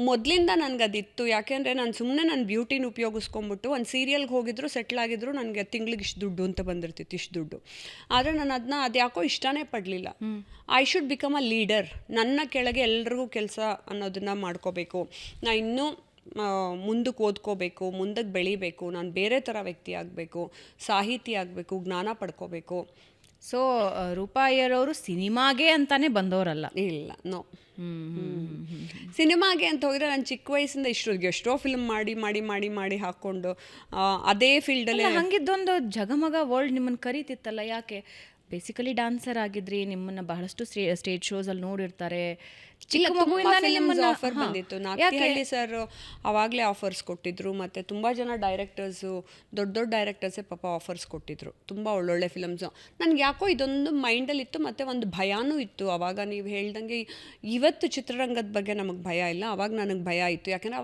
ಮೊದಲಿಂದ ನನಗದಿತ್ತು. ಯಾಕೆಂದರೆ ನಾನು ಸುಮ್ಮನೆ ನನ್ನ ಬ್ಯೂಟಿನ ಉಪಯೋಗಿಸ್ಕೊಂಬಿಟ್ಟು ಒಂದು ಸೀರಿಯಲ್ಗೆ ಹೋಗಿದ್ರು ಸೆಟ್ಲ್ ಆಗಿದ್ರು ನನಗೆ ತಿಂಗ್ಳಿಗೆ ಇಷ್ಟು ದುಡ್ಡು ಅಂತ ಬಂದಿರ್ತಿತ್ತು, ಇಷ್ಟು ದುಡ್ಡು. ಆದರೆ ನಾನು ಅದನ್ನ ಅದ್ಯಾಕೋ ಇಷ್ಟನೇ ಪಡಲಿಲ್ಲ. I should become a leader. ನನ್ನ ಕೆಳಗೆ ಎಲ್ರಿಗೂ ಕೆಲಸ ಅನ್ನೋದನ್ನು ಮಾಡ್ಕೋಬೇಕು. ನಾನು ಇನ್ನೂ ಮುಂದಕ್ಕೆ ಓದ್ಕೋಬೇಕು, ಮುಂದಕ್ಕೆ ಬೆಳಿಬೇಕು, ನಾನು ಬೇರೆ ಥರ ವ್ಯಕ್ತಿ ಆಗಬೇಕು, ಸಾಹಿತಿ ಆಗಬೇಕು, ಜ್ಞಾನ ಪಡ್ಕೋಬೇಕು. ಸೊ ರೂಪಾ ಅಯ್ಯರವರು ಸಿನಿಮಾಗೆ ಅಂತಾನೆ ಬಂದವರಲ್ಲ. ಇಲ್ಲ, ನೋ. ಸಿನಿಮಾಗೆ ಅಂತ ಹೋದರೆ ನಾನು ಚಿಕ್ಕ ವಯಸ್ಸಿಂದ ಎಷ್ಟೋ ಫಿಲ್ಮ್ ಮಾಡಿ ಮಾಡಿ ಮಾಡಿ ಮಾಡಿ ಹಾಕ್ಕೊಂಡು ಅದೇ ಫೀಲ್ಡಲ್ಲೇ. ಹಂಗಿದ್ದೊಂದು ಜಗಮಗ ವರ್ಲ್ಡ್ ನಿಮ್ಮನ್ನು ಕರೀತಿತ್ತಲ್ಲ, ಯಾಕೆ? ಬೇಸಿಕಲಿ ಡಾನ್ಸರ್ ಆಗಿದ್ರಿ, ನಿಮ್ಮನ್ನು ಬಹಳಷ್ಟು ಸ್ಟೇಜ್ ಶೋಸಲ್ಲಿ ನೋಡಿರ್ತಾರೆ. ಚಿಕ್ಕ ಮಗುವಿಂದ ಆಫರ್ ಬಂದಿತ್ತು. ನಾಗತಿಹಳ್ಳಿ ಸರ್ ಅವಾಗಲೇ ಆಫರ್ಸ್ ಕೊಟ್ಟಿದ್ರು. ಮತ್ತು ತುಂಬ ಜನ ಡೈರೆಕ್ಟರ್ಸು, ದೊಡ್ಡ ದೊಡ್ಡ ಡೈರೆಕ್ಟರ್ಸೇ ಪಾಪ ಆಫರ್ಸ್ ಕೊಟ್ಟಿದ್ರು, ತುಂಬ ಒಳ್ಳೊಳ್ಳೆ ಫಿಲಮ್ಸು. ನನಗೆ ಯಾಕೋ ಇದೊಂದು ಮೈಂಡಲ್ಲಿತ್ತು. ಮತ್ತು ಒಂದು ಭಯನೂ ಇತ್ತು. ಆವಾಗ ನೀವು ಹೇಳ್ದಂಗೆ ಇವತ್ತು ಚಿತ್ರರಂಗದ ಬಗ್ಗೆ ನಮಗೆ ಭಯ ಇಲ್ಲ, ಅವಾಗ ನನಗೆ ಭಯ ಇತ್ತು. ಯಾಕೆಂದರೆ